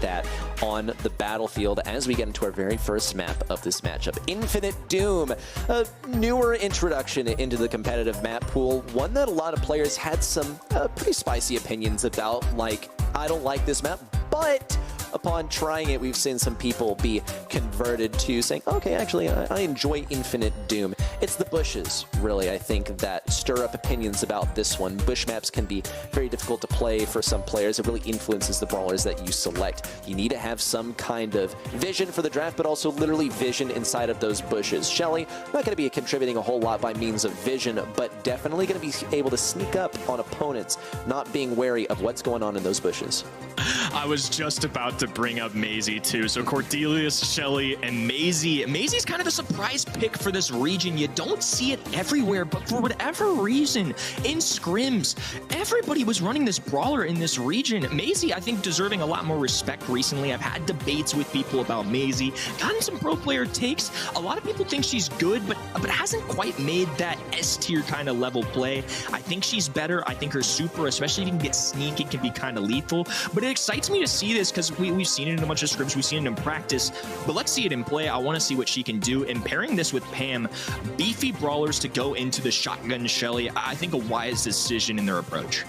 that on the battlefield as we get into our very first map of this matchup. Infinite Doom, a newer introduction into the competitive map pool, one that a lot of players had some pretty spicy opinions about, like, I don't like this map, but upon trying it, we've seen some people be converted to saying, okay, actually, I enjoy Infinite Doom. It's the bushes, really, I think, that stir up opinions about this one. Bush maps can be very difficult to play for some players. It really influences the brawlers that you select. You need to have some kind of vision for the draft, but also literally vision inside of those bushes. Shelly, not going to be contributing a whole lot by means of vision, but definitely going to be able to sneak up on opponents, not being wary of what's going on in those bushes. I was just about to bring up Maisie too. So Cordelius, Shelly, and Maisie. Maisie's kind of the surprise pick for this region. You don't see it everywhere, but for whatever reason, in scrims, everybody was running this brawler in this region. Maisie, I think, deserving a lot more respect recently. I've had debates with people about Maisie, gotten some pro player takes. A lot of people think she's good, but hasn't quite made that S tier kind of level play. I think she's better. I think her super, especially if you can get sneaky, can be kind of lethal. But it excites me to see this because we've seen it in a bunch of scrims, we've seen it in practice, but let's see it in play. I want to see what she can do. And pairing this with Pam, beefy brawlers to go into the shotgun Shelly, I think a wise decision in their approach.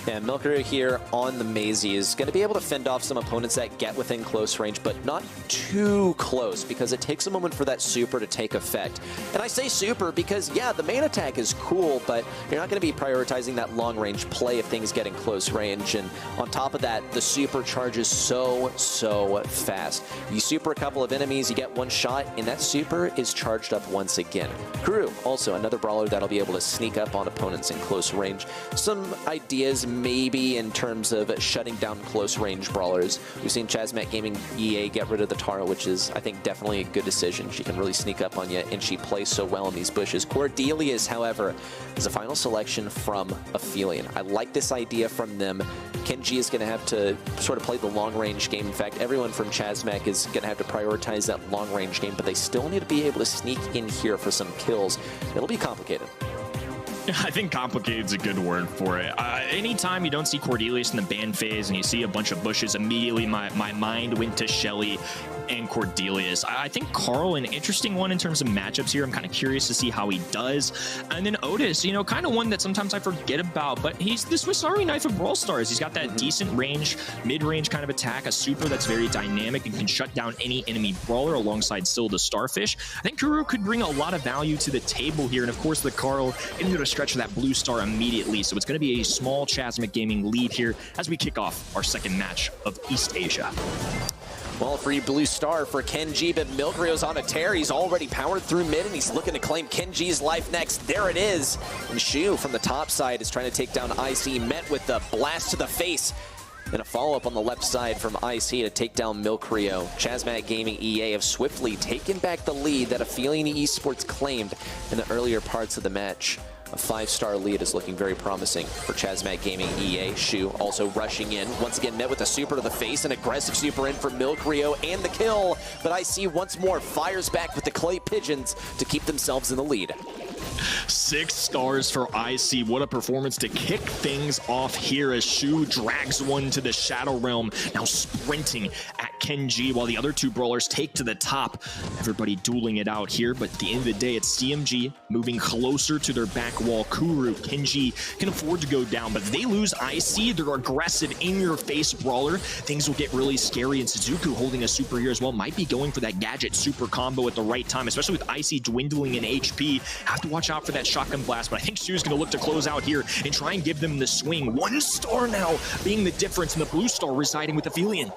Yeah, Milker here on the Maisie is going to be able to fend off some opponents that get within close range, but not too close, because it takes a moment for that super to take effect. And I say super because, yeah, the main attack is cool, but you're not going to be prioritizing that long-range play if things get in close range. And on top of that, the super charges so fast. You super a couple of enemies, you get one shot, and that super is charged up once again. Kuru, also another brawler that'll be able to sneak up on opponents in close range. Some ideas maybe in terms of shutting down close range brawlers. We've seen Chazmat Gaming EA get rid of the Tara, which is, I think, definitely a good decision. She can really sneak up on you, and she plays so well in these bushes. Cordelius, however, is a final selection from Aphelion. I like this idea from them. CMG is going to have to sort of play the long-range game. In fact, everyone from Chazmat is going to have to prioritize that long-range game, but they still need to be able to sneak in here for some kills. It'll be complicated. I think complicated is a good word for it. Anytime you don't see Cordelius in the ban phase and you see a bunch of bushes, immediately my mind went to Shelly and Cordelius. I think Carl, an interesting one in terms of matchups here. I'm kind of curious to see how he does. And then Otis, you know, kind of one that sometimes I forget about, but he's the Swiss Army knife of Brawl Stars. He's got that decent range, mid-range kind of attack, a super that's very dynamic and can shut down any enemy brawler alongside still the Starfish. I think Kuru could bring a lot of value to the table here. And of course, the Carl into the stretch of that blue star immediately. So it's going to be a small Chazmat Gaming lead here as we kick off our second match of East Asia. Well, free blue star for CMG, but Milkrio's on a tear. He's already powered through mid, and he's looking to claim CMG's life next. There it is. And Shu from the top side is trying to take down IC, met with the blast to the face. And a follow-up on the left side from IC to take down Milkrio. Chazmat Gaming EA have swiftly taken back the lead that Aphelion Esports claimed in the earlier parts of the match. A 5-star lead is looking very promising for Chazmat Gaming EA. Shu also rushing in. Once again, met with a super to the face. An aggressive super in for Milkrio and the kill. But IC once more fires back with the clay pigeons to keep themselves in the lead. 6 stars for IC. What a performance to kick things off here as Shu drags one to the Shadow Realm, now sprinting at CMG while the other two brawlers take to the top. Everybody dueling it out here, but at the end of the day, it's CMG moving closer to their back wall. Kuru, CMG can afford to go down, but if they lose IC, they're aggressive, in-your-face brawler. Things will get really scary, and Suzuku holding a super here as well might be going for that gadget super combo at the right time, especially with IC dwindling in HP. Have to watch out for that shotgun blast, but I think Shu's going to look to close out here and try and give them the swing. 1 star now being the difference, in the blue star residing with Aphelion.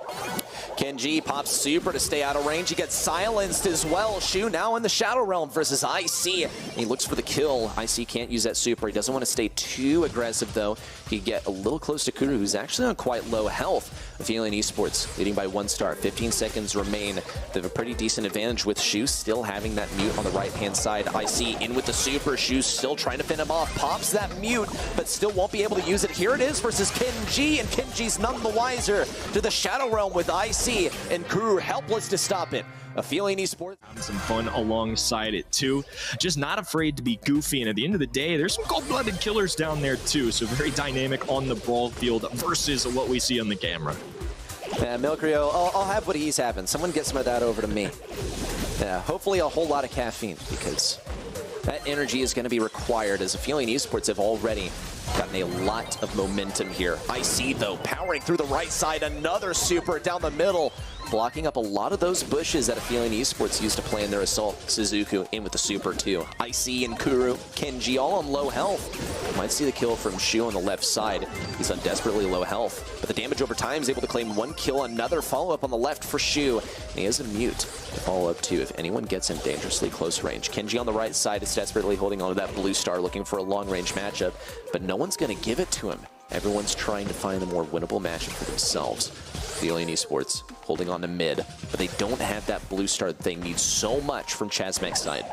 CMG pops super to stay out of range. He gets silenced as well. Shu now in the Shadow Realm versus IC. He looks for the kill. IC can't use that super. He doesn't want to stay too aggressive, though. He get a little close to Kuru, who's actually on quite low health. Aphelion Esports leading by 1 star. 15 seconds remain. They have a pretty decent advantage with Shu still having that mute on the right-hand side. IC in with the super. Shu still trying to fend him off. Pops that mute, but still won't be able to use it. Here it is versus CMG, and CMG's none the wiser to the Shadow Realm with IC, and Kuru helpless to stop it. Aphelion Esports having some fun alongside it too. Just not afraid to be goofy, and at the end of the day, there's some cold-blooded killers down there too. So very dynamic on the brawl field versus what we see on the camera. Yeah, Milkrio, I'll have what he's having. Someone get some of that over to me. Yeah, hopefully a whole lot of caffeine, because that energy is going to be required, as Aphelion Esports have already gotten a lot of momentum here. IC, though, powering through the right side. Another super down the middle, blocking up a lot of those bushes that Aphelion Esports used to play in their assault. Suzuku in with the super, too. IC and Kuru, Kenji all on low health. Might see the kill from Shu on the left side. He's on desperately low health, but the damage over time is able to claim one kill. Another follow-up on the left for Shu. And he has a mute to follow up, too, if anyone gets in dangerously close range. Kenji on the right side is desperately holding on to that blue star, looking for a long-range matchup, but no one's going to give it to him. Everyone's trying to find the more winnable matchup for themselves. Aphelion Esports holding on to mid, but they don't have that blue star that they need so much from Chasmek's side.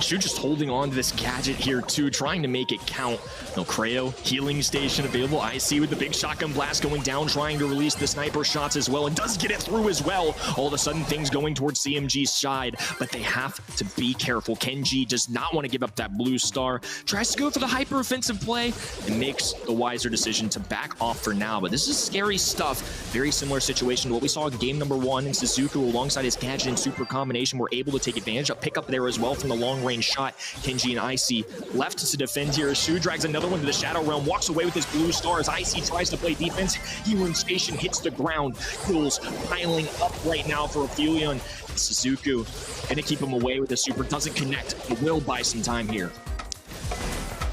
Shu just holding on to this gadget here too, trying to make it count. No Kratos, healing station available. IC with the big shotgun blast going down, trying to release the sniper shots as well, and does get it through as well. All of a sudden, things going towards CMG's side, but they have to be careful. Kenji does not want to give up that blue star. Tries to go for the hyper offensive play and makes the wiser decision to back off for now. But this is scary stuff. Very similar situation to what we saw in game number 1, and Suzuku alongside his gadget and super combination were able to take advantage of pick up there as well from the long range shot. Kenji and IC left to defend here. Shu drags another one to the Shadow Realm, walks away with his blue stars. IC tries to play defense. Healing station hits the ground. Kills piling up right now for Aphelion. Suzuku gonna keep him away with the super. Doesn't connect, but will buy some time here.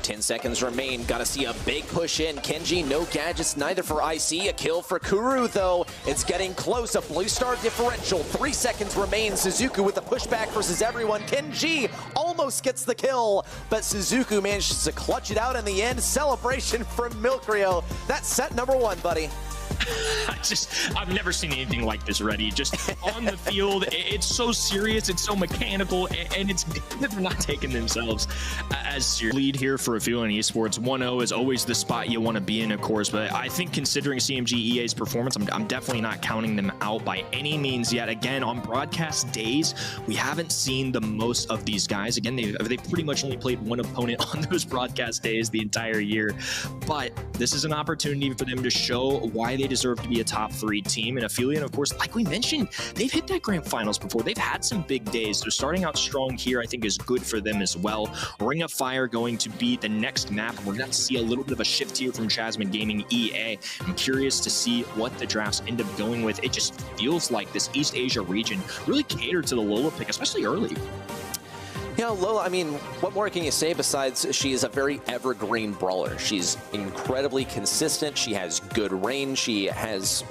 10 seconds remain. Gotta see a big push in. Kenji, no gadgets, neither for IC. A kill for Kuru, though. It's getting close. A blue star differential. 3 seconds remain. Suzuku with the pushback versus everyone. Kenji almost gets the kill, but Suzuku manages to clutch it out in the end. Celebration from Milkrio. That's set number 1, buddy. I've never seen anything like this already. Just on the field, it's so serious, it's so mechanical, and it's they're not taking themselves as serious. Lead here for Aphelion Esports. 1-0 is always the spot you want to be in, of course, but I think considering CMG EA's performance, I'm definitely not counting them out by any means yet. Again, on broadcast days, we haven't seen the most of these guys. Again, they pretty much only played one opponent on those broadcast days the entire year, but this is an opportunity for them to show why they deserve to be a top 3 team. And Aphelion, of course, like we mentioned, they've hit that grand finals before. They've had some big days. So starting out strong here, I think, is good for them as well. Ring of Fire going to be the next map. We're going to see a little bit of a shift here from Chasm Gaming EA. I'm curious to see what the drafts end up going with. It just feels like this East Asia region really catered to the Lola pick, especially early. You know, Lola, I mean, what more can you say besides she is a very evergreen brawler? She's incredibly consistent. She has good range. She has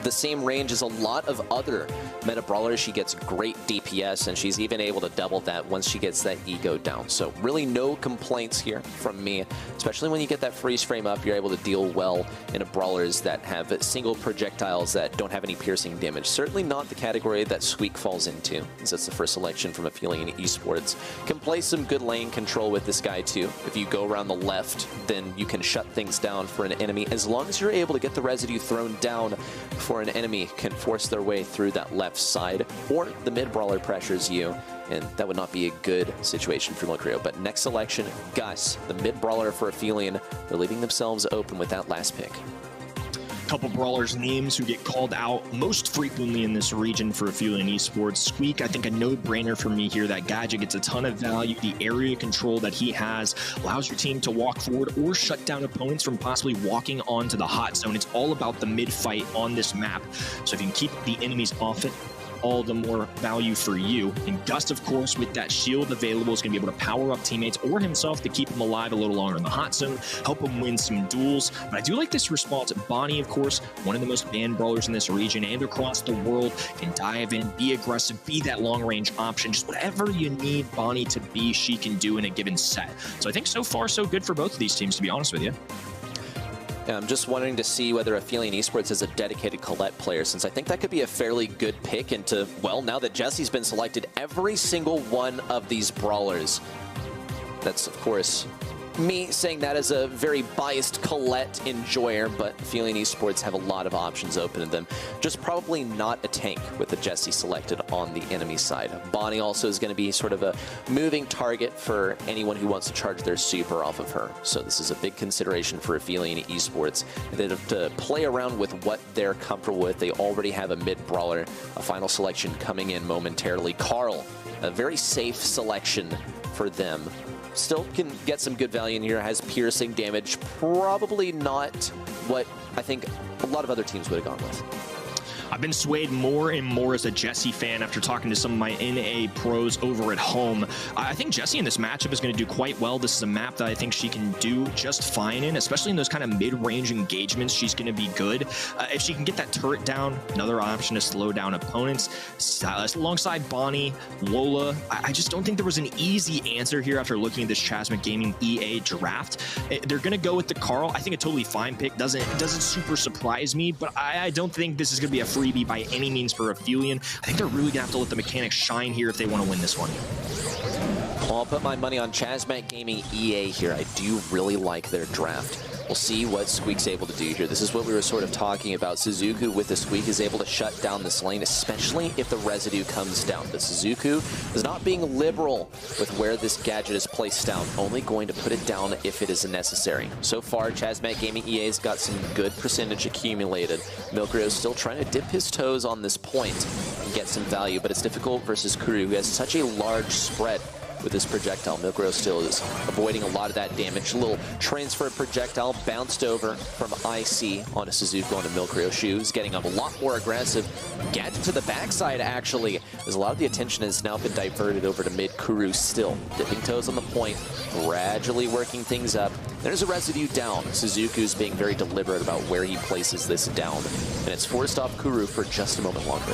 the same range as a lot of other meta brawlers. She gets great DPS, and she's even able to double that once she gets that ego down. So really no complaints here from me, especially when you get that freeze frame up. You're able to deal well into brawlers that have single projectiles that don't have any piercing damage. Certainly not the category that Squeak falls into, as that's the first selection from Aphelion Esports. Can play some good lane control with this guy too. If you go around the left, then you can shut things down for an enemy. As long as you're able to get the residue thrown down before an enemy can force their way through that left side, or the mid brawler pressures you, and that would not be a good situation for Milkrio. But next selection, Gus, the mid brawler for Aphelion. They're leaving themselves open with that last pick. Couple brawlers' names who get called out most frequently in this region for Aphelion Esports. Squeak, I think a no-brainer for me here. That gadget gets a ton of value. The area control that he has allows your team to walk forward or shut down opponents from possibly walking onto the hot zone. It's all about the mid-fight on this map. So if you can keep the enemies off it, all the more value for you. And Gust, of course, with that shield available, is going to be able to power up teammates or himself to keep him alive a little longer in the hot zone, help him win some duels. But I do like this response. Bonnie, of course, one of the most banned brawlers in this region and across the world, can dive in, be aggressive, be that long-range option. Just whatever you need Bonnie to be, she can do in a given set. So I think so far, so good for both of these teams, to be honest with you. Yeah, I'm just wondering to see whether Aphelion Esports is a dedicated Colette player, since I think that could be a fairly good pick into, well, now that Jesse's been selected, every single one of these brawlers. That's, of course, me saying that as a very biased Colette enjoyer, but Aphelion Esports have a lot of options open to them. Just probably not a tank with the Jessie selected on the enemy side. Bonnie also is going to be sort of a moving target for anyone who wants to charge their super off of her. So this is a big consideration for Aphelion Esports. They have to play around with what they're comfortable with. They already have a mid-brawler, a final selection coming in momentarily. Carl, a very safe selection for them. Still can get some good value in here, has piercing damage. Probably not what I think a lot of other teams would have gone with. I've been swayed more and more as a Jessie fan after talking to some of my NA pros over at home. I think Jessie in this matchup is going to do quite well. This is a map that I think she can do just fine in, especially in those kind of mid-range engagements. She's going to be good. If she can get that turret down, another option to slow down opponents. Alongside Bonnie, Lola, I just don't think there was an easy answer here after looking at this Chasmic Gaming EA draft. They're going to go with the Carl. I think a totally fine pick. Doesn't super surprise me, but I don't think this is going to be a freebie by any means for Aphelion. I think they're really gonna have to let the mechanics shine here if they want to win this one. Well, I'll put my money on Chasmic Gaming EA here. I do really like their draft. We'll see what Squeak's able to do here. This is what we were sort of talking about. Suzuku with the Squeak is able to shut down this lane, especially if the residue comes down. But Suzuku is not being liberal with where this gadget is placed down, only going to put it down if it is necessary. So far, Chasmic Gaming EA's got some good percentage accumulated. Milkrio's still trying to dip his toes on this point and get some value, but it's difficult versus Kuru, who has such a large spread with this projectile. Milkrow still is avoiding a lot of that damage. A little transfer projectile bounced over from IC onto Suzuki onto Milkrow shoes, getting a lot more aggressive. Gadget to the backside, actually, as a lot of the attention has now been diverted over to mid. Kuru still dipping toes on the point, gradually working things up. There's a residue down. Suzuku's being very deliberate about where he places this down, and it's forced off Kuru for just a moment longer.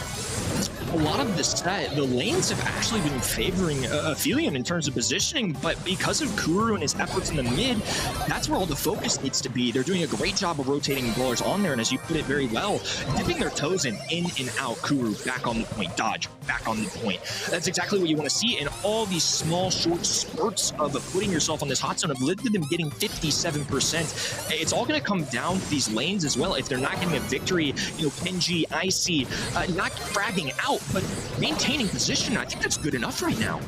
A lot of the set, the lanes have actually been favoring Aphelion in terms of positioning, but because of Kuru and his efforts in the mid, that's where all the focus needs to be. They're doing a great job of rotating brawlers on there, and as you put it very well, dipping their toes in and out. Kuru back on the point, dodge, back on the point. That's exactly what you want to see, and all these small, short spurts of putting yourself on this hot zone have led to them getting 57%. It's all going to come down to these lanes as well. If they're not getting a victory, you know, Kenji, IC, not fragging out, but maintaining position, I think that's good enough right now.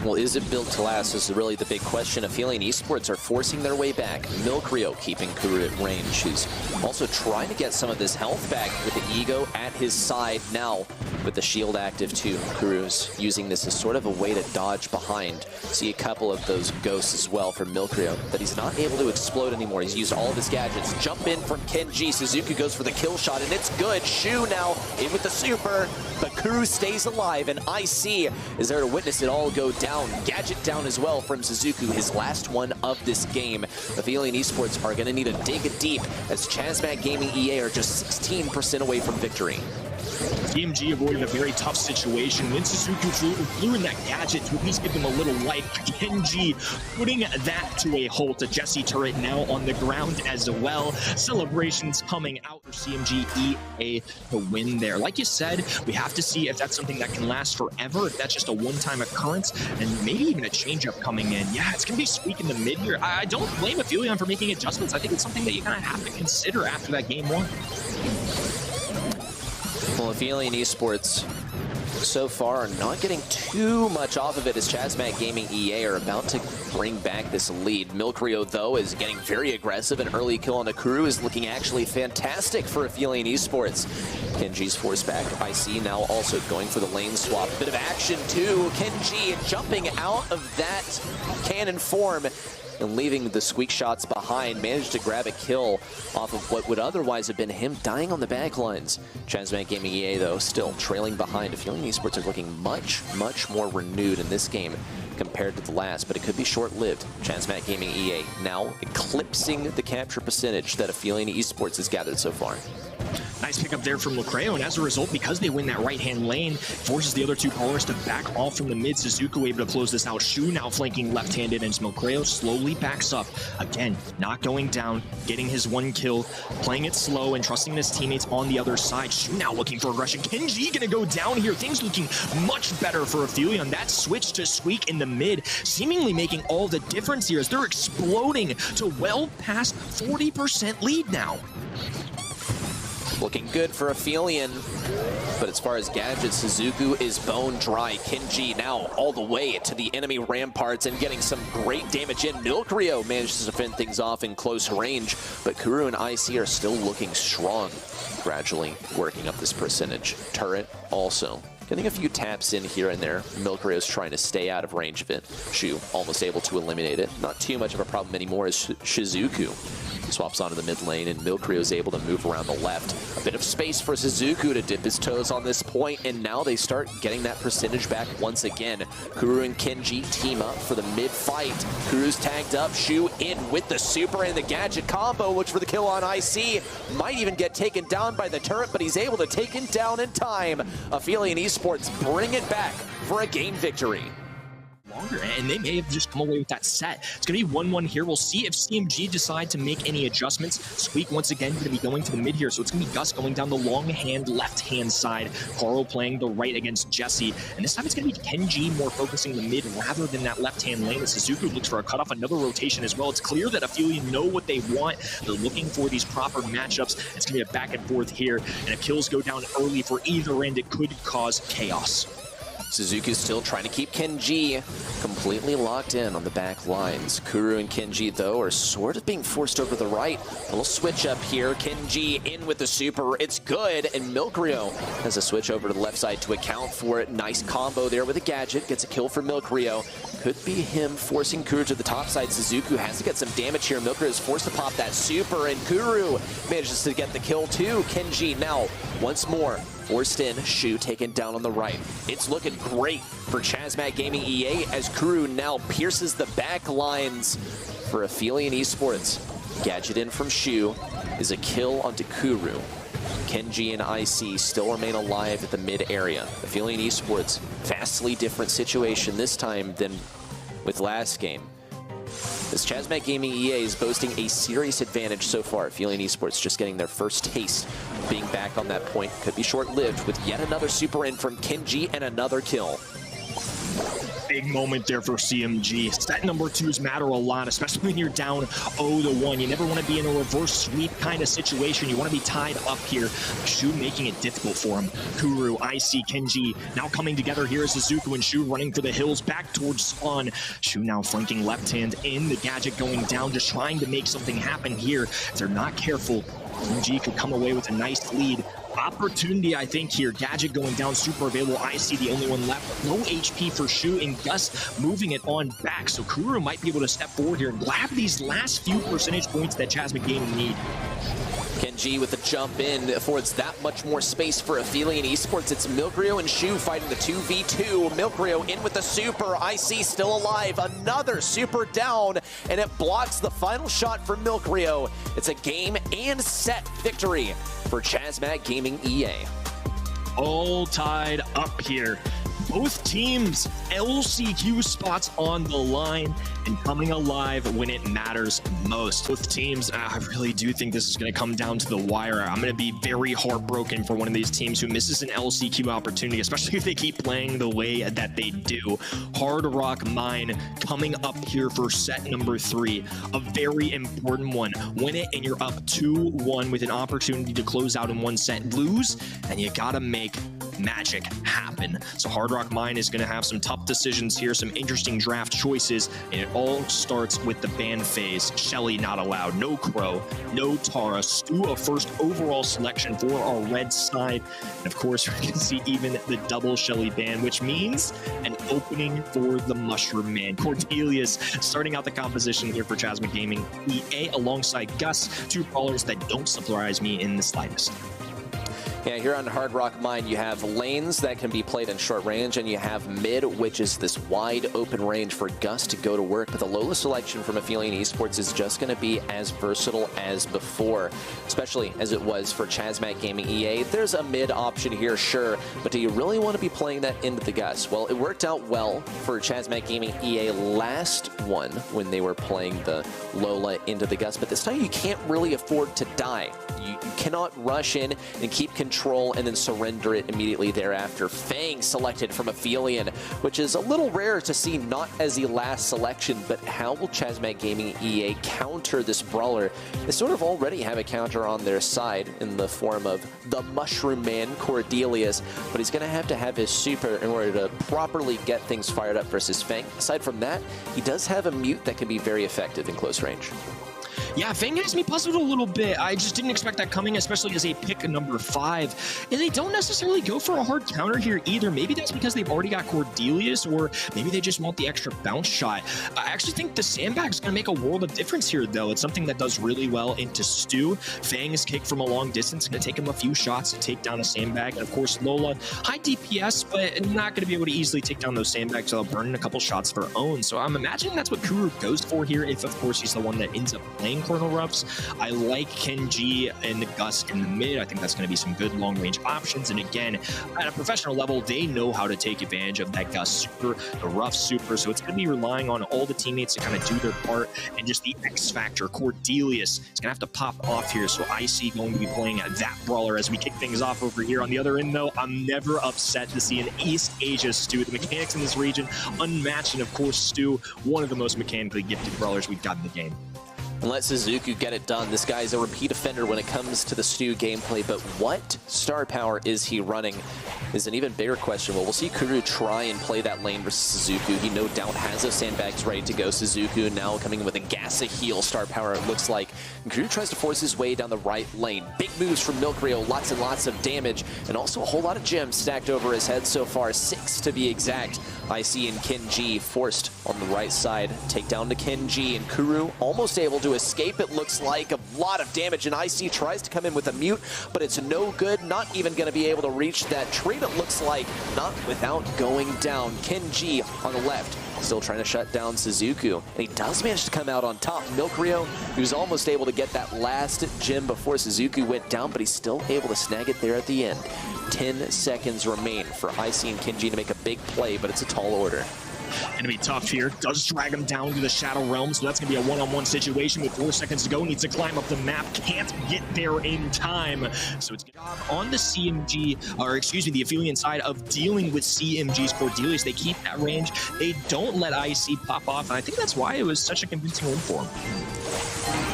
Well, is it built to last is really the big question. Aphelion Esports are forcing their way back. Milkrio keeping Kuru at range. He's also trying to get some of this health back with the ego at his side now with the shield active too. Kuru's using this as sort of a way to dodge behind. See a couple of those ghosts as well from Milkrio, but he's not able to explode anymore. He's used all of his gadgets. Jump in from Kenji. Suzuki goes for the kill shot, and it's good. Shu now in with the super, but Kuru stays alive, and IC is there to witness it all go down. Gadget down as well from Suzuki, his last one of this game. Aphelion Esports are going to need to dig deep as Chasmic Gaming EA are just 16% away from victory. CMG avoided a very tough situation. When Suzuki flew in that gadget to at least give them a little life. Kenji putting that to a halt. A Jessie turret now on the ground as well. Celebrations coming out for CMG EA to win there. Like you said, we have to see if that's something that can last forever, if that's just a one-time occurrence, and maybe even a change-up coming in. Yeah, it's going to be Squeak in the mid here. I don't blame Aphelion for making adjustments. I think it's something that you kind of have to consider after that game one. Well, Aphelion Esports so far are not getting too much off of it as Chasmic Gaming EA are about to bring back this lead. Milkrio, though, is getting very aggressive. An early kill on Kuru is looking actually fantastic for Aphelion Esports. Kenji's forced back. IC now also going for the lane swap. Bit of action, too. Kenji jumping out of that cannon form and leaving the squeak shots behind, managed to grab a kill off of what would otherwise have been him dying on the backlines. Chasmic Gaming EA, though, still trailing behind. Aphelion Esports are looking much, much more renewed in this game compared to the last, but it could be short-lived. Chasmic Gaming EA now eclipsing the capture percentage that Aphelion Esports has gathered so far. Nice pickup there from Lecreo, and as a result, because they win that right-hand lane, forces the other two brawlers to back off from the mid. Suzuku able to close this out. Shu now flanking left-handed, and Lecreo slowly backs up. Again, not going down, getting his one kill, playing it slow, and trusting his teammates on the other side. Shu now looking for aggression. CMG gonna go down here. Things looking much better for Aphelion. That switch to Squeak in the mid, seemingly making all the difference here as they're exploding to well past 40% lead now. Looking good for Aphelion, but as far as gadgets, Suzuku is bone dry. CMG now all the way to the enemy ramparts and getting some great damage in. Milkrio manages to fend things off in close range, but Kuru and IC are still looking strong, gradually working up this percentage. Turret also getting a few taps in here and there. Milkrio's trying to stay out of range of it. Shu almost able to eliminate it. Not too much of a problem anymore as Shizuku swaps onto the mid lane, and Milkrio's able to move around the left. A bit of space for Suzuku to dip his toes on this point, and now they start getting that percentage back once again. Kuru and CMG team up for the mid fight. Kuru's tagged up, Shu in with the super and the gadget combo. Looks for the kill on IC. Might even get taken down by the turret, but he's able to take him down in time. Aphelion Esports bring it back for a game victory. Longer, and they may have just come away with that set. It's going to be 1-1 here. We'll see if CMG decide to make any adjustments. Squeak once again going to be going to the mid here, so it's going to be Gus going down the long hand left-hand side. Carl playing the right against Jesse, and this time it's going to be CMG more focusing the mid rather than that left-hand lane. And Suzuku looks for a cutoff, another rotation as well. It's clear that Aphelion know what they want. They're looking for these proper matchups. It's going to be a back and forth here, and if kills go down early for either end, it could cause chaos. Suzuki's still trying to keep CMG completely locked in on the back lines. Kuru and CMG, though, are sort of being forced over the right. A little switch up here. CMG in with the super. It's good, and Milkrio has a switch over to the left side to account for it. Nice combo there with a gadget. Gets a kill for Milkrio. Could be him forcing Kuru to the top side. Suzuku has to get some damage here. Milkrio is forced to pop that super, and Kuru manages to get the kill too. CMG now once more forced in. Shu taken down on the right. It's looking great for Chazmat Gaming EA as Kuru now pierces the back lines for Aphelion Esports. Gadget in from Shu is a kill onto Kuru. CMG and IC still remain alive at the mid area. Aphelion Esports, vastly different situation this time than with last game. As Chazmat Gaming EA is boasting a serious advantage so far. Aphelion Esports just getting their first taste of being back on that point. Could be short-lived with yet another super in from CMG and another kill. Big moment there for CMG. Set number 2s matter a lot, especially when you're down 0-1. You never want to be in a reverse sweep kind of situation. You want to be tied up here. Shu making it difficult for him. Kuru, IC, CMG now coming together here as Suzuku and Shu running for the hills back towards spawn. Shu now flanking left hand in, the gadget going down, just trying to make something happen here. If they're not careful, CMG could come away with a nice lead. Opportunity, I think, here. Gadget going down, super available. IC the only one left. Low HP for Shu, and Gus moving it on back. So Kuru might be able to step forward here and grab these last few percentage points that Chazmat Gaming need. CMG with the jump in affords that much more space for Aphelion Esports. It's Milkrio and Shu fighting the 2v2. Milkrio in with the super. IC still alive. Another super down, and it blocks the final shot for Milkrio. It's a game and set victory for Chazmat Gaming EA. All tied up here. Both teams LCQ spots on the line and coming alive when it matters most. Both teams, I really do think this is going to come down to the wire. I'm going to be very heartbroken for one of these teams who misses an LCQ opportunity, especially if they keep playing the way that they do. Hard Rock Mine coming up here for set number 3. A very important one. Win it and you're up 2-1 with an opportunity to close out in one set. Lose and you got to make magic happen. So Hard Rock Mine is going to have some tough decisions here, some interesting draft choices, and it all starts with the ban phase. Shelly not allowed, no Crow, no Tara, Stu a first overall selection for our red side, and of course we can see even the double Shelly ban, which means an opening for the Mushroom Man. Cordelius starting out the composition here for Chazmat Gaming EA alongside Gus, two brawlers that don't surprise me in the slightest. Yeah, here on Hard Rock Mine, you have lanes that can be played in short range, and you have mid, which is this wide open range for Gus to go to work. But the Lola selection from Aphelion Esports is just going to be as versatile as before, especially as it was for Chazmac Gaming EA. There's a mid option here, sure, but do you really want to be playing that into the Gus? Well, it worked out well for Chazmac Gaming EA last one when they were playing the Lola into the Gus, but this time you can't really afford to die. You cannot rush in and keep control and then surrender it immediately thereafter. Fang selected from Aphelion, which is a little rare to see not as the last selection, but how will Chazmac Gaming EA counter this brawler? They sort of already have a counter on their side in the form of the Mushroom Man, Cordelius, but he's going to have his super in order to properly get things fired up versus Fang. Aside from that, he does have a mute that can be very effective in close range. Yeah, Fang has me puzzled a little bit. I just didn't expect that coming, especially as a pick number 5. And they don't necessarily go for a hard counter here either. Maybe that's because they've already got Cordelius, or maybe they just want the extra bounce shot. I actually think the sandbag's going to make a world of difference here, though. It's something that does really well into Stu. Fang's kick from a long distance going to take him a few shots to take down a sandbag. And of course, Lola, high DPS, but not going to be able to easily take down those sandbags without burning a couple shots of her own. So I'm imagining that's what Kuru goes for here, if of course he's the one that ends up playing Colonel Ruffs. I like CMG and the Gus in the mid. I think that's going to be some good long-range options. And again, at a professional level, they know how to take advantage of that Gus super, the Ruff super. So it's going to be relying on all the teammates to kind of do their part, and just the X factor. Cordelius is going to have to pop off here. So IC going to be playing at that brawler as we kick things off over here. On the other end, though, I'm never upset to see an East Asia Stu. The mechanics in this region unmatched, and of course, Stu, one of the most mechanically gifted brawlers we've got in the game. And let Suzuku get it done. This guy's a repeat offender when it comes to the Stu gameplay, but what star power is he running is an even bigger question. Well, we'll see Kuru try and play that lane versus Suzuku. He no doubt has those sandbags ready to go. Suzuku now coming in with a Gasa heal star power, it looks like. And Kuru tries to force his way down the right lane. Big moves from Milkrio, lots and lots of damage, and also a whole lot of gems stacked over his head so far, 6 to be exact. IC and CMG forced on the right side. Take down to CMG, and Kuru almost able to escape, it looks like. A lot of damage, and IC tries to come in with a mute, but it's no good. Not even going to be able to reach that trade, it looks like. Not without going down. CMG on the left, still trying to shut down Suzuku, and he does manage to come out on top. Milkrio, he was almost able to get that last gem before Suzuku went down, but he's still able to snag it there at the end. 10 seconds remain for IC and CMG to make a big play, but it's a tall order. Gonna be tough here. Does drag him down to the Shadow Realm, so that's gonna be a one-on-one situation with 4 seconds to go. Needs to climb up the map, can't get there in time. So it's on the CMG, or excuse me, the Aphelion side of dealing with CMG's Cordelius. They keep that range. They don't let IC pop off, and I think that's why it was such a convincing win for him.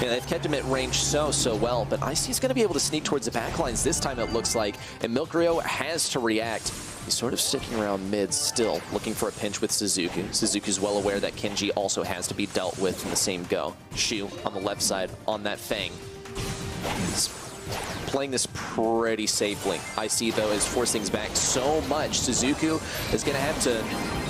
Yeah, they've kept him at range so well, but IC is going to be able to sneak towards the backlines this time, it looks like, and Milkrio has to react. He's sort of sticking around mid still, looking for a pinch with Suzuku. Suzuku's well aware that CMG also has to be dealt with in the same go. Shu on the left side on that Fang. He's playing this pretty safely. IC, though, is forcing things back so much. Suzuku is going to have to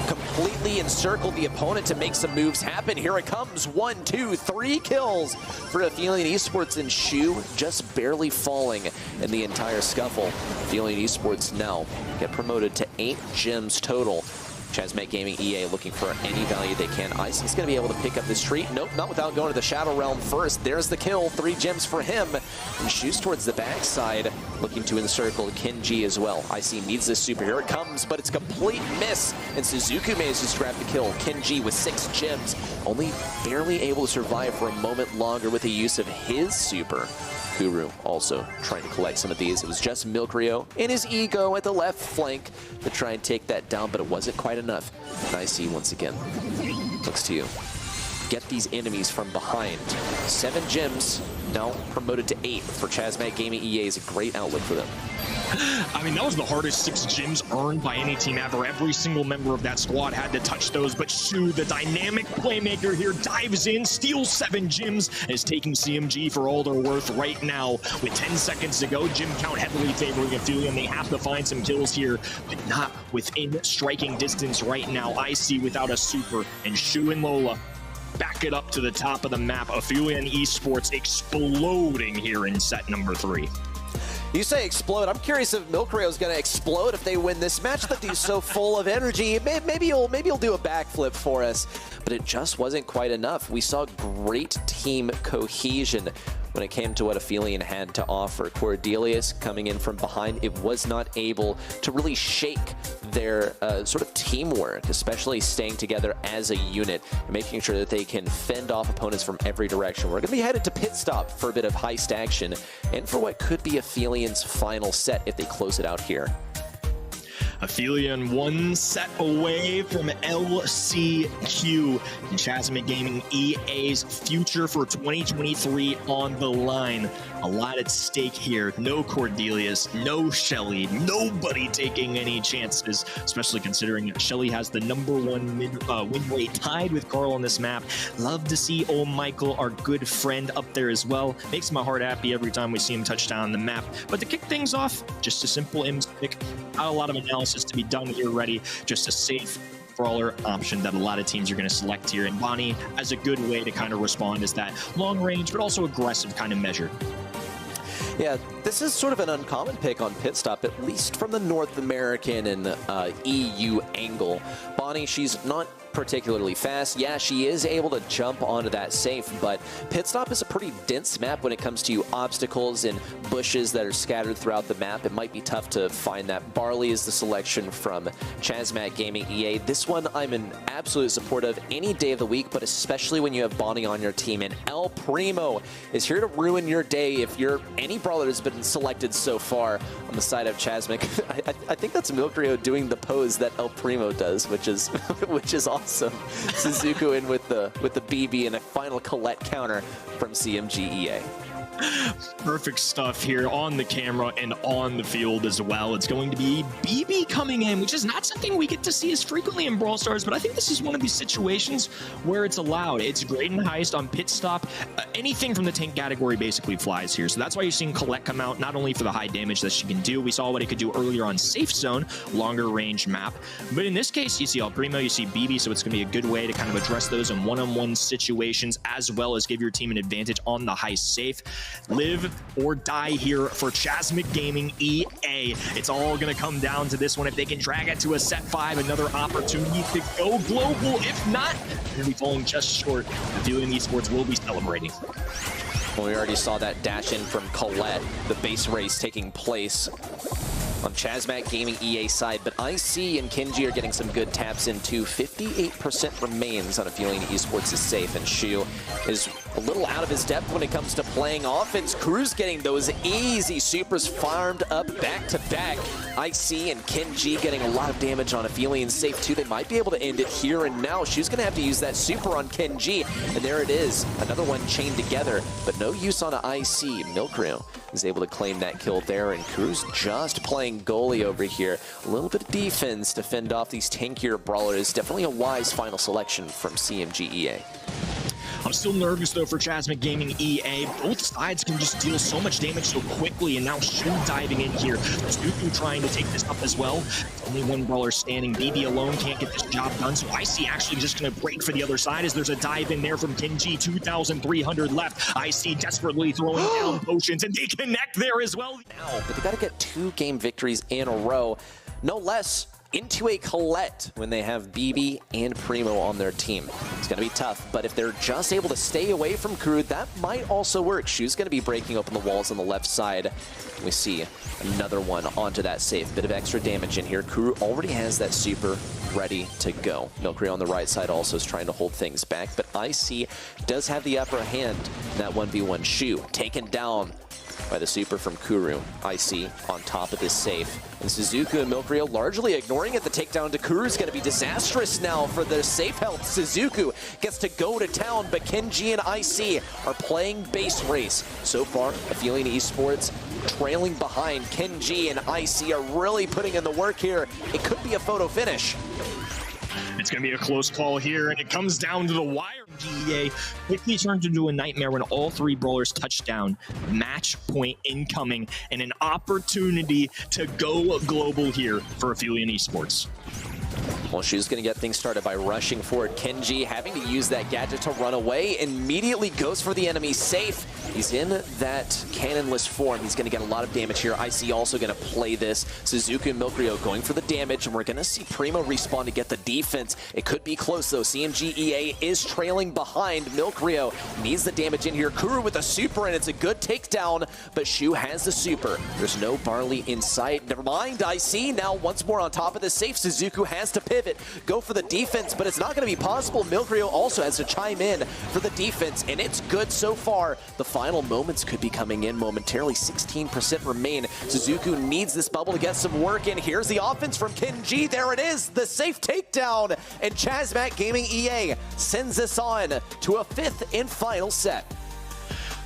completely encircle the opponent to make some moves happen. Here it comes. 1, 2, 3 kills for Aphelion Esports, and Shu just barely falling in the entire scuffle. Aphelion Esports now get promoted to 8 gems total. Chazmac Gaming EA looking for any value they can. IC's going to be able to pick up this treat. Nope, not without going to the Shadow Realm first. There's the kill. 3 gems for him. And shoots towards the backside, looking to encircle CMG as well. IC needs this super. Here it comes, but it's a complete miss. And Suzuku manages to grab the kill. CMG with 6 gems, only barely able to survive for a moment longer with the use of his super. Kuru also trying to collect some of these. It was just Milkrio and his ego at the left flank to try and take that down, but it wasn't quite enough. And IC once again looks to you. Get these enemies from behind. 7 gems, now promoted to 8 for Chazmac Gaming EA is a great outlet for them. I mean, that was the hardest 6 gems earned by any team ever. Every single member of that squad had to touch those, but Shu, the dynamic playmaker here, dives in, steals 7 gems, and is taking CMG for all they're worth right now. With 10 seconds to go, gem count heavily favoring Aphelion. They have to find some kills here, but not within striking distance right now. IC without a super, and Shu and Lola back it up to the top of the map. Aphelion Esports exploding here in set number 3. You say explode. I'm curious if Milkrio is going to explode if they win this match. That dude's so full of energy. Maybe he'll do a backflip for us. But it just wasn't quite enough. We saw great team cohesion when it came to what Aphelion had to offer. Cordelius coming in from behind, it was not able to really shake their sort of teamwork, especially staying together as a unit and making sure that they can fend off opponents from every direction. We're going to be headed to pit stop for a bit of heist action and for what could be Aphelion's final set if they close it out here. Aphelion one set away from LCQ. And Chasm Gaming EA's future for 2023 on the line. A lot at stake here. No Cordelius, no Shelly, nobody taking any chances, especially considering Shelly has the #1 win rate tied with Carl on this map. Love to see old Michael, our good friend, up there as well. Makes my heart happy every time we see him touch down the map. But to kick things off, just a simple Im's pick. Not a lot of analysis to be done here already. Just a safe brawler option that a lot of teams are going to select here. And Bonnie, as a good way to kind of respond, is that long range, but also aggressive kind of measure. Yeah, this is sort of an uncommon pick on pit stop, at least from the North American and EU angle. Bonnie, she's not particularly fast. Yeah, she is able to jump onto that safe, but pit stop is a pretty dense map when it comes to obstacles and bushes that are scattered throughout the map. It might be tough to find that. Barley is the selection from Chasmat Gaming EA. This one I'm an absolute support of any day of the week, but especially when you have Bonnie on your team. And El Primo is here to ruin your day if you're any brawler that's been selected so far on the side of Chasmic. I think that's Milkrio doing the pose that El Primo does, which is awesome. Suzuku in with the BB and a final Colette counter from CMG EA. Perfect stuff here on the camera and on the field as well. It's going to be BB coming in, which is not something we get to see as frequently in Brawl Stars, but I think this is one of these situations where it's allowed. It's great in heist on pit stop. Anything from the tank category basically flies here. So that's why you're seeing Colette come out, not only for the high damage that she can do. We saw what it could do earlier on Safe Zone, longer range map. But in this case, you see El Primo, you see BB, so it's going to be a good way to kind of address those in one-on-one situations, as well as give your team an advantage on the heist safe. Live or die here for Chasmic Gaming EA. It's all going to come down to this one. If they can drag it to a set 5, another opportunity to go global. If not, they'll be falling just short. Aphelion Esports will be celebrating. Well, we already saw that dash in from Colette, the base race taking place on Chasmat Gaming EA side, but IC and Kenji are getting some good taps in too. 58% remains on Aphelion Esports is safe, and Shu is a little out of his depth when it comes to playing offense. Cruz getting those easy supers farmed up back to back. IC and Kenji getting a lot of damage on Aphelion safe too. They might be able to end it here and now. Shu's gonna have to use that super on Kenji, and there it is. Another one chained together, but no use on an IC. Milkrio is able to claim that kill there, and Cruz just playing goalie over here. A little bit of defense to fend off these tankier brawlers. Definitely a wise final selection from CMG EA. I'm still nervous, though, for Chasmic Gaming EA. Both sides can just deal so much damage so quickly, and now Shu diving in here. Suzuku trying to take this up as well. Only one brawler standing. BB alone can't get this job done, so IC actually just going to break for the other side as there's a dive in there from Kenji. 2,300 left. IC desperately throwing down potions, and they connect there as well. Now, but they got to get 2 game victories in a row. No less into a Colette when they have BB and Primo on their team. It's going to be tough, but if they're just able to stay away from Crew, that might also work. Shu's going to be breaking open the walls on the left side. We see another one onto that safe. Bit of extra damage in here. Crew already has that super ready to go. Milkrio on the right side also is trying to hold things back, but IC does have the upper hand in that 1v1. Shu taken down by the super from Kuru. IC on top of this safe. And Suzuku and Milkrio largely ignoring it. The takedown to Kuru is going to be disastrous now for their safe health. Suzuku gets to go to town, but Kenji and IC are playing base race. So far, Aphelion Esports trailing behind. Kenji and IC are really putting in the work here. It could be a photo finish. It's going to be a close call here, and it comes down to the wire. GEA quickly turns into a nightmare when all 3 brawlers touch down. Match point incoming, and an opportunity to go global here for Aphelion Esports. Well, Shu's going to get things started by rushing forward. CMG having to use that gadget to run away, immediately goes for the enemy safe. He's in that cannonless form. He's going to get a lot of damage here. IC also going to play this. Suzuki and Milkrio going for the damage, and we're going to see Primo respawn to get the defense. It could be close, though. CMG EA is trailing behind. Milkrio needs the damage in here. Kuru with a super, and it's a good takedown, but Shu has the super. There's no Barley in sight. Never mind, IC now once more on top of the safe. Suzuki has to pivot, go for the defense, but it's not going to be possible. Milkrio also has to chime in for the defense, and it's good so far. The final moments could be coming in momentarily. 16% remain. Suzuki needs this bubble to get some work in. Here's the offense from CMG. There it is, the safe takedown, and Chazmac Gaming EA sends this on to a 5th and final set.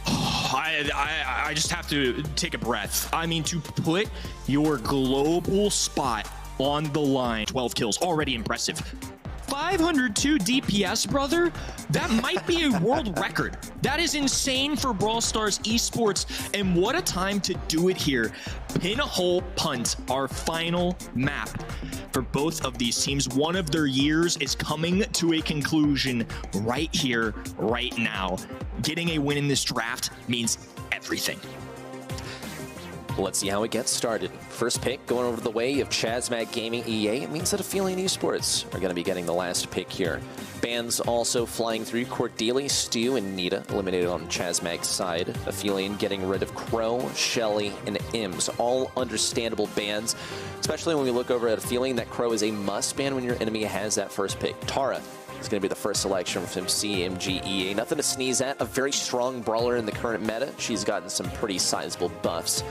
I just have to take a breath. I mean, to put your global spot on the line, 12 kills, already impressive. 502 DPS, brother? That might be a world record. That is insane for Brawl Stars Esports, and what a time to do it here. Pinhole Punt, our final map for both of these teams. One of their years is coming to a conclusion right here, right now. Getting a win in this draft means everything. Let's see how it gets started. First pick going over the way of Chazmac Gaming EA. It means that Aphelion Esports are going to be getting the last pick here. Bans also flying through. Cordelia, Stu, and Nita eliminated on Chazmac's side. Aphelion getting rid of Crow, Shelly, and Ims. All understandable bans, especially when we look over at Aphelion. That Crow is a must ban when your enemy has that first pick. Tara is going to be the first selection from CMG EA. Nothing to sneeze at. A very strong brawler in the current meta. She's gotten some pretty sizable buffs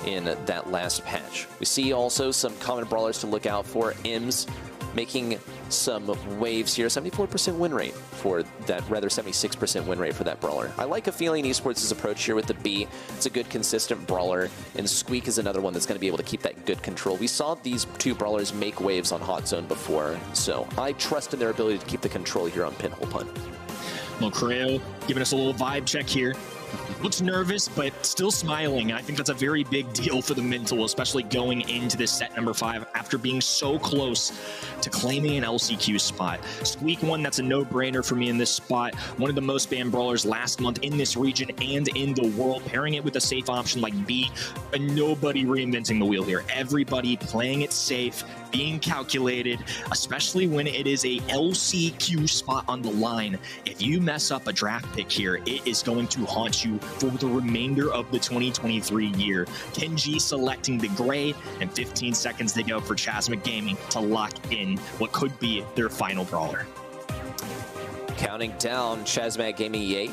in that last patch. We see also some common brawlers to look out for. Ims making some waves here. 74% win rate for that, rather 76% win rate for that brawler. I like Aphelion Esports' approach here with the B. It's a good consistent brawler, and Squeak is another one that's going to be able to keep that good control. We saw these two brawlers make waves on Hot Zone before, so I trust in their ability to keep the control here on Pinhole Punt. Milkrio giving us a little vibe check here. Looks nervous, but still smiling. I think that's a very big deal for the mental, especially going into this set number 5 after being so close to claiming an LCQ spot. Squeak one, that's a no-brainer for me in this spot. One of the most banned brawlers last month in this region and in the world. Pairing it with a safe option like B, and nobody reinventing the wheel here. Everybody playing it safe, being calculated, especially when it is a LCQ spot on the line. If you mess up a draft pick here, it is going to haunt you for the remainder of the 2023 year. CMG selecting the gray, and 15 seconds to go for Chazmac Gaming to lock in what could be their final brawler. Counting down, Chazmac Gaming EA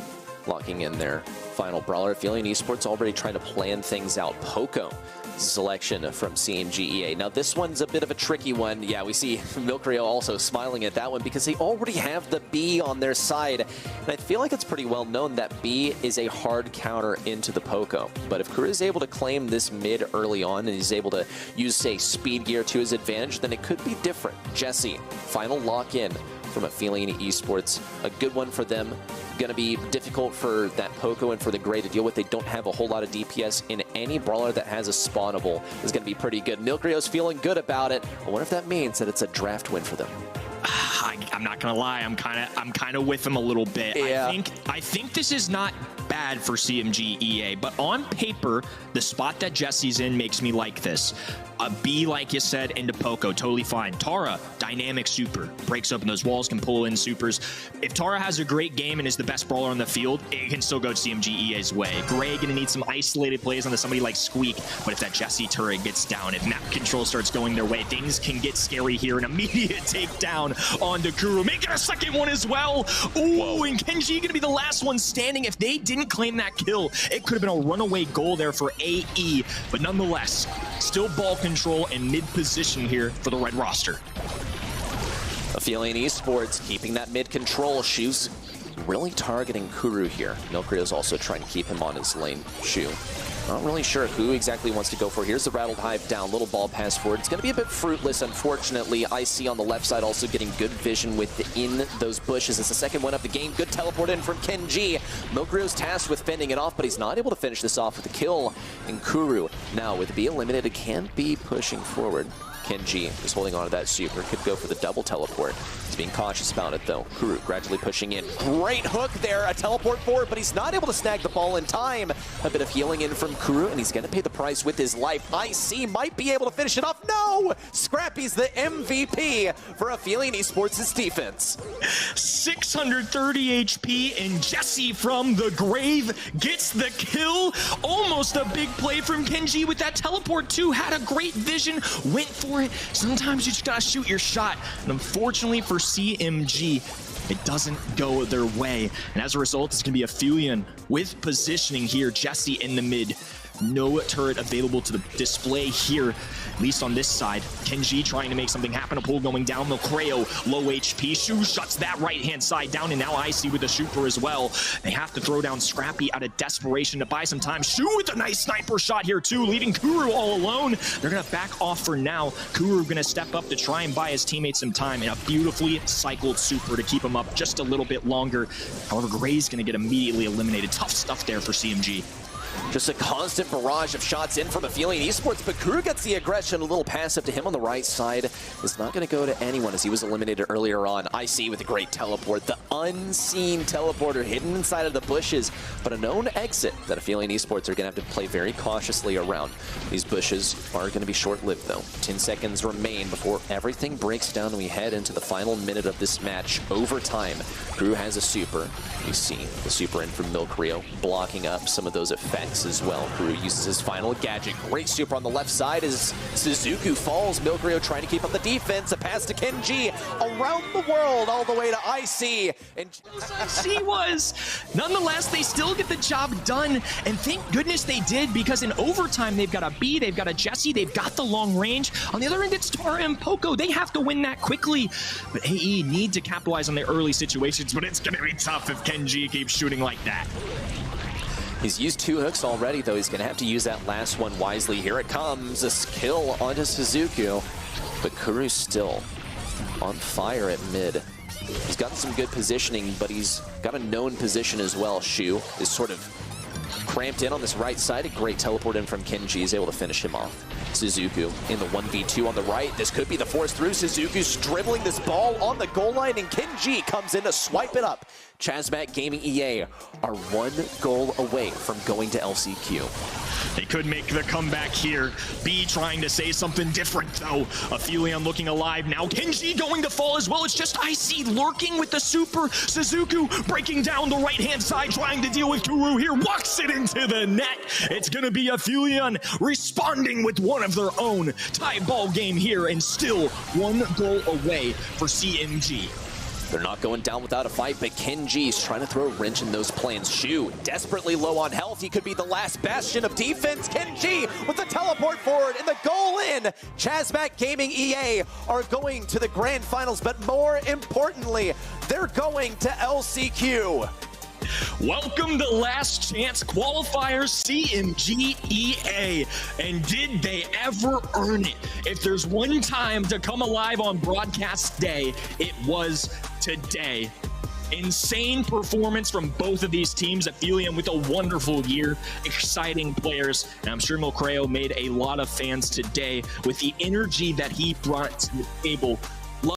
locking in their final brawler. Aphelion Esports already trying to plan things out. Poco selection from CMG EA. Now this one's a bit of a tricky one. Yeah, we see Milkrio also smiling at that one because they already have the B on their side. And I feel like it's pretty well known that B is a hard counter into the Poco. But if Kuru is able to claim this mid early on and he's able to use, say, speed gear to his advantage, then it could be different. Jesse, final lock-in from Aphelion Esports. A good one for them. Going to be difficult for that Poco and for the Gray to deal with. They don't have a whole lot of DPS, and any brawler that has a spawnable is going to be pretty good. Milkrio's feeling good about it. I wonder if that means that it's a draft win for them. I'm not gonna lie, I'm kind of with him a little bit. Yeah. I think this is not bad for CMG EA, but on paper, the spot that Jesse's in makes me like this. A B, like you said, into Poco, totally fine. Tara, dynamic super, breaks open those walls, can pull in supers. If Tara has a great game and is the best brawler on the field, it can still go CMG EA's way. Gray gonna need some isolated plays onto somebody like Squeak, but if that Jesse turret gets down, if map control starts going their way, things can get scary here. An immediate takedown onto Kuru, making a second one as well. Ooh, and CMG gonna be the last one standing. If they didn't claim that kill, it could have been a runaway goal there for AE, but nonetheless, still ball control and mid position here for the red roster. Aphelion Esports keeping that mid control. Shu's really targeting Kuru here. Milkrio is also trying to keep him on his lane. Shu Not really sure who exactly wants to go for. Here's the Rattled Hive down, little ball pass forward. It's going to be a bit fruitless, unfortunately. IC on the left side also getting good vision within those bushes. It's the second one of the game. Good teleport in from CMG. Milkrio's tasked with fending it off, but he's not able to finish this off with a kill. And Kuru, now with B eliminated, can't be pushing forward. CMG is holding on to that super. Could go for the double teleport. He's being cautious about it, though. Kuru gradually pushing in. Great hook there. A teleport forward, but he's not able to snag the ball in time. A bit of healing in from Kuru, and he's going to pay the price with his life. IC might be able to finish it off. No! Scrappy's the MVP for Aphelion Esports' defense. 630 HP, and Jesse from the grave gets the kill. Almost a big play from CMG with that teleport, too. Had a great vision, went for it. Sometimes you just gotta shoot your shot. And unfortunately for CMG, it doesn't go their way. And as a result, it's gonna be Aphelion with positioning here. Jesse in the mid. No turret available to the display here, at least on this side. CMG trying to make something happen. A pull going down. Milkreo, low HP. Shu shuts that right-hand side down, and now IC with the super as well. They have to throw down Scrappy out of desperation to buy some time. Shu with a nice sniper shot here, too, leaving Kuru all alone. They're going to back off for now. Kuru going to step up to try and buy his teammates some time, and a beautifully cycled super to keep him up just a little bit longer. However, Gray's going to get immediately eliminated. Tough stuff there for CMG. Just a constant barrage of shots in from Aphelion Esports, but Kuru gets the aggression, a little passive to him on the right side. It's not going to go to anyone as he was eliminated earlier on. IC with a great teleport, the unseen teleporter hidden inside of the bushes, but a known exit that Aphelion Esports are going to have to play very cautiously around. These bushes are going to be short-lived though. 10 seconds remain before everything breaks down and we head into the final minute of this match. Overtime. Kuru has a super. You see the super in from Milkreo, blocking up some of those effects as well. Kuru uses his final gadget. Great super on the left side as Suzuku falls. Milkreo trying to keep up the defense. A pass to CMG around the world all the way to IC. And IC was. Nonetheless, they still get the job done. And thank goodness they did, because in overtime, they've got a B, they've got a Jesse, they've got the long range. On the other end, it's Tara and Poco. They have to win that quickly. But AE need to capitalize on their early situations, but it's going to be tough if CMG keeps shooting like that. He's used 2 hooks already, though. He's going to have to use that last one wisely. Here it comes. A kill onto Suzuku. But Kuru's still on fire at mid. He's gotten some good positioning, but he's got a known position as well. Shu is sort of cramped in on this right side. A great teleport in from CMG. He's able to finish him off. Suzuku in the 1v2 on the right. This could be the force through. Suzuku's dribbling this ball on the goal line, and CMG comes in to swipe it up. Chazmat Gaming EA are 1 goal away from going to LCQ. They could make the comeback here. B trying to say something different, though. Aphelion looking alive now. CMG going to fall as well. It's just IC lurking with the super. Suzuku breaking down the right-hand side, trying to deal with Kuru here. Walks it into the net. It's going to be Aphelion responding with one of their own. Tie ball game here, and still 1 goal away for CMG. They're not going down without a fight, but CMG's trying to throw a wrench in those plans. Shu, desperately low on health. He could be the last bastion of defense. CMG with the teleport forward and the goal in. Chazmat Gaming EA are going to the grand finals, but more importantly, they're going to LCQ. Welcome to Last Chance Qualifiers CMG EA. And did they ever earn it? If there's one time to come alive on broadcast day, it was today. Insane performance from both of these teams. Aphelion with a wonderful year, exciting players, and I'm sure Milkreo made a lot of fans today with the energy that he brought to the table